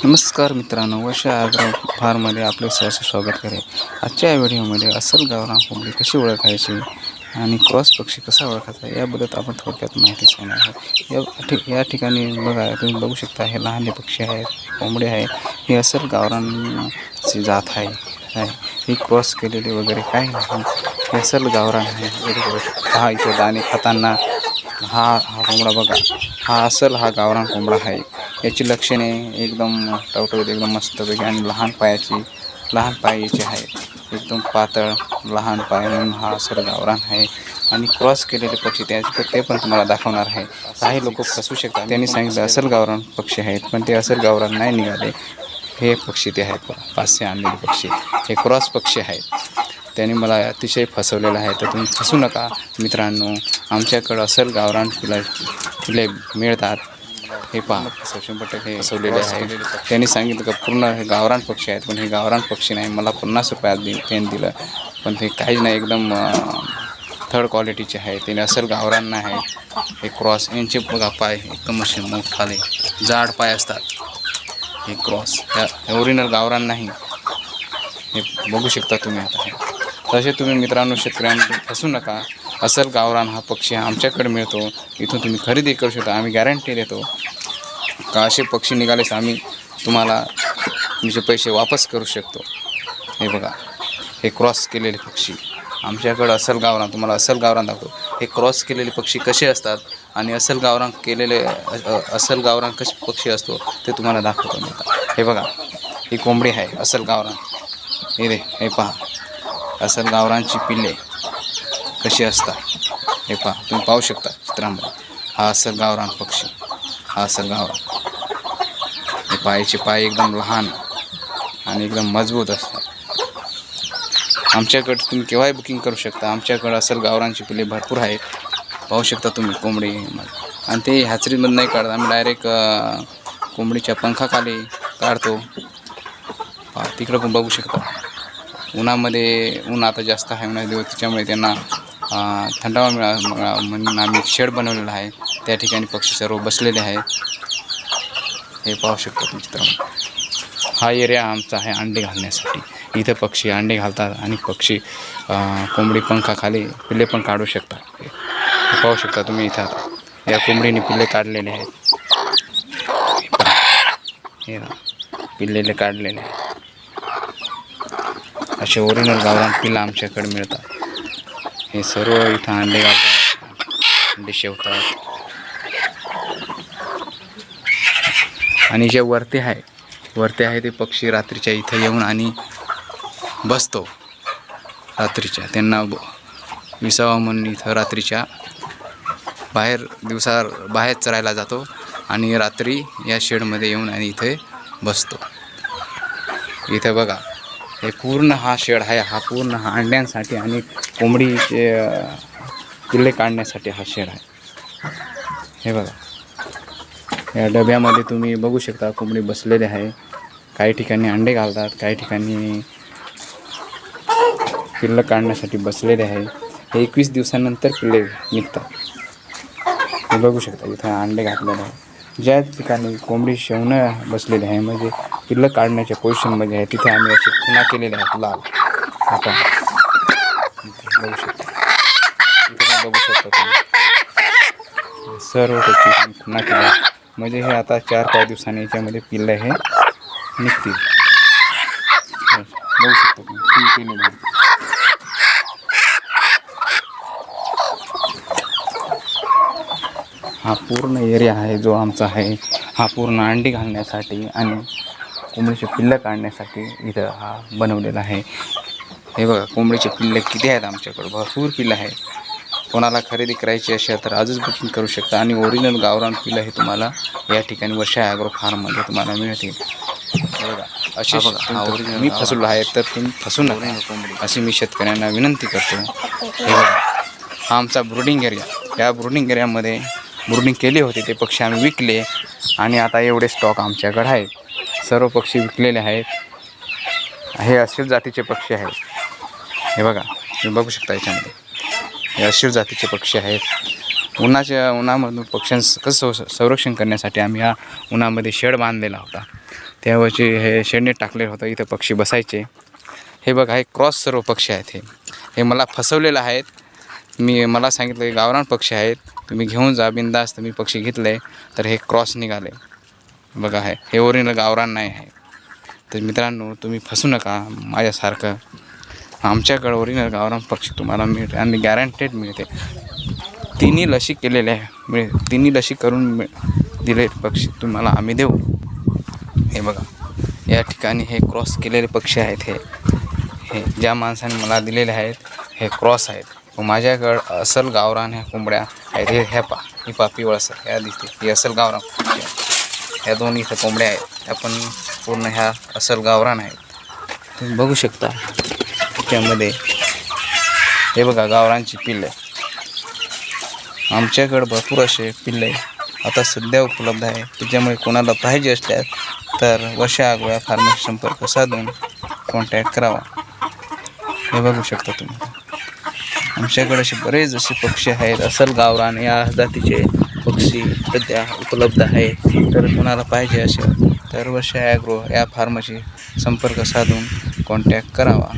नमस्कार मित्रांनो, वर्षा ॲग्रो फार्ममध्ये आपले सहर्ष स्वागत करेल. आजच्या या व्हिडिओमध्ये अस्सल गावरान कोंबडी कशी ओळखायची आणि क्रॉस पक्षी कसा ओळखायचा याबद्दल आपण थोडक्यात माहिती सांगणार आहोत. या ठिकाणी बघा, तुम्ही बघू शकता, हे लहानले पक्षी आहेत, कोंबडी आहे. ही अस्सल गावरानची जात आहे. ही क्रॉस केलेली वगैरे काही नाही, ही अस्सल गावरान आहे. हा इथे दाणे खाताना हा कोंबडा बघा, हा गावरान कोंबडा आहे. याची लक्षणे एकदम टवटवीत, एकदम मस्तपैकी, आणि लहान पाय याचे आहे, एकदम पातळ लहान पाय, म्हणून हा अस्सल गावरान आहे. आणि क्रॉस केलेले पक्षी ते पण तुम्हाला दाखवणार आहे. काही लोक फसू शकतात, त्यांनी सांगितलं अस्सल गावरान पक्षी आहेत, पण ते अस्सल गावरान नाही निघाले. हे पक्षी ते आहेत, पाचशे आणलेले पक्षी, हे क्रॉस पक्षी आहेत. त्यांनी मला अतिशय फसवलेलं आहे. तर तुम्ही फसू नका मित्रांनो. आमच्याकडं अस्सल गावरान पिले मिळतात. हे पहा, 100% फसवलेले आहे. त्यांनी सांगितलं का पूर्ण हे गावरान पक्षी आहेत, पण हे गावरान पक्षी नाही. मला 50 रुपयात त्यांनी दिलं, पण ते काहीच नाही, एकदम थर्ड क्वालिटीचे आहे. त्याने अस्सल गावरान नाही आहे. हे क्रॉस, यांचे बघा पाय एकदम असे मोठाले जाड पाय असतात. हे क्रॉस, हे ओरिजिनल गावरान नाही. हे बघू शकता तुम्ही. आता हे तसे तुम्ही मित्रांनो, शेतकऱ्यांना फसू नका. अस्सल गावरान हा पक्षी आमच्याकडे मिळतो. इथून तुम्ही खरेदी करू शकता. आम्ही गॅरंटी देतो का असे पक्षी निघालेस आम्ही तुम्हाला तुमचे पैसे वापस करू शकतो. हे बघा, हे क्रॉस केलेले पक्षी आमच्याकडं अस्सल गावरान, तुम्हाला अस्सल गावरान दाखवतो. हे क्रॉस केलेले पक्षी कसे असतात आणि अस्सल गावरान कसे पक्षी असतो ते तुम्हाला दाखवतो मी. हे बघा, ही कोंबडी आहे अस्सल गावरान. हे पहा, अस्सल गावरानची पिल्ले कशी असतात हे पहा. तुम्ही पाहू शकता चित्रामध्ये. हा अस्सल गावरान पक्षी, हा अस्सल गावरान. हे पायाचे पाय एकदम लहान आणि एकदम मजबूत असतात. आमच्याकडे तुम्ही केव्हाही बुकिंग करू शकता. आमच्याकडं अस्सल गावरानची पिल्ले भरपूर आहेत. पाहू शकता तुम्ही कोंबडी. आणि ते हॅचरीमधून नाही काढत, आम्ही डायरेक्ट कोंबडीच्या पंखाखाली काढतो. तिकडं पण बघू शकता. ऊन आता जास्त आहे उन्हाळ्यात, त्याच्यामुळे त्यांना थंडावा मिळावा म्हणून आम्ही शेड बनवलेला आहे. त्या ठिकाणी पक्षी सर्व बसलेले आहेत. हे पाहू शकता तुम्ही चित्रामध्ये. हा एरिया आमचा आहे अंडे घालण्यासाठी. इथं पक्षी अंडे घालतात आणि पक्षी कोंबडी पंखाखाली पिल्ले पण काढू शकतात. हे पाहू शकता तुम्ही. इथं या कोंबडीने पिल्ले काढलेले आहेत. हे पिल्लेले काढलेले आहेत. असे ओरिजिनल गावरान पिल्लं आमच्याकडे मिळतात. हे सर्व इथं अंडे घालतात, अंडे शेवतात. आणि जे वरती आहे ते पक्षी रात्रीच्या इथं येऊन आणि बसतो. रात्रीच्या त्यांना विसावा म्हणून इथं रात्रीच्या बाहेर चरायला जातो आणि रात्री या शेडमध्ये येऊन आणि इथे बसतो. इथे बघा, हे पूर्ण हा शेड आहे. हा पूर्ण अंड्यांसाठी आणि कोंबडीचे पिल्ले काढण्यासाठी हा शेड आहे. हे बघा, या डब्यामध्ये तुम्ही बघू शकता कोंबडी बसलेले आहे. काही ठिकाणी अंडे घालतात, काही ठिकाणी पिल्लं काढण्यासाठी बसलेले आहे. हे 21 दिवसानंतर पिल्ले निघतात. हे बघू शकता, इथं अंडे घातलेले आहे. ज्या ठिकाणी कोंबडी शेवणं बसलेली आहे, म्हणजे पिल्लं काढण्याच्या पोझिशनमध्ये आहे, तिथे आम्ही असे खुणा केलेले आहेत लाल. आता बघू शकता, इथे पण बघू शकता तुम्ही. सर्व त्याची खुणा केल्या, म्हणजे हे आता 4-5 दिवसांनी याच्यामध्ये पिल्लं हे निघतील. बघू शकता तुम्ही. हा पूर्ण एरिया आहे जो आमचा आहे. हा पूर्ण अंडी घालण्यासाठी आणि कोंबडीचे पिल्लं काढण्यासाठी इथं हा बनवलेला आहे. हे बघा, कोंबडीचे पिल्लं किती आहेत आमच्याकडे, भरपूर पिल्लं आहेत. कोणाला खरेदी करायची असेल तर आजच बुकिंग करू शकता. आणि ओरिजिनल गावरान पिल्लं हे तुम्हाला या ठिकाणी वर्षा ॲग्रो फार्ममध्ये तुम्हाला मिळतील. हे बघा, असे ओरिजिनल मी फसवलं आहे, तर तुम्ही फसू नका अशी मी शेतकऱ्यांना विनंती करतो. हे बघा, हा आमचा ब्रुडिंग एरिया. या ब्रुडिंग एरियामध्ये ब्रुडिंग केली होती, ते पक्षी आम्ही विकले आणि आता एवढे स्टॉक आमच्याकडे आहेत. सर्व पक्षी विकलेले आहेत. हे अस्सल जातीचे पक्षी आहेत. हे बघा, तुम्ही बघू शकता याच्यामध्ये हे अस्सल जातीचे पक्षी आहेत. उन्हामधून पक्ष्यांचं कसं संरक्षण करण्यासाठी आम्ही या उन्हामध्ये शेड बांधलेला होता. त्यावरची हे शेडने टाकलेलं होतं, इथं पक्षी बसायचे. हे बघा, हे क्रॉस सर्व पक्षी आहेत. हे मला फसवलेलं आहेत. मला सांगितलं की गावरान पक्षी आहेत, तुम्ही घेऊन जा बिंदास्त. मी पक्षी घेतले तर हे क्रॉस निघाले. बघा, हे ओरिजिनल गावरान नाही आहे. तर मित्रांनो, तुम्ही फसू नका माझ्यासारखं. आमच्याकडे ओरिजिनल गावरान पक्षी तुम्हाला मिळते आणि गॅरंटेड मिळते. तिन्ही लसी केलेल्या आहे, तिन्ही लसी करून दिले पक्षी तुम्हाला आम्ही देऊ. हे बघा, या ठिकाणी हे क्रॉस केलेले पक्षी आहेत. हे ज्या माणसाने मला दिलेले आहेत हे क्रॉस आहेत. व माझ्याकडं असल गावरान ह्या कोंबड्या आहेत. ही पिवळसर सर ह्या दिसते, ही असल गावरान कोंबड्या. ह्या दोन इथं कोंबड्या आहेत, ह्या पण पूर्ण ह्या असल गावरान आहेत. तुम्ही बघू शकता त्यामध्ये. हे बघा, गावरांची पिल्ले. आमच्याकडं भरपूर असे पिल्ले आता सध्या उपलब्ध आहे. त्याच्यामुळे कोणाला पाहिजे असल्यास तर वर्षा आगोया फार्मशी संपर्क साधून कॉन्टॅक्ट करावा. हे बघू शकता तुम्ही. आमच्याकडे असे बरेच असे पक्षी आहेत, असल गावरान या जातीचे पक्षी सध्या उपलब्ध आहेत. तर कोणाला पाहिजे असेल तर वर्षा ॲग्रो या फार्मशी संपर्क साधून कॉन्टॅक्ट करावा.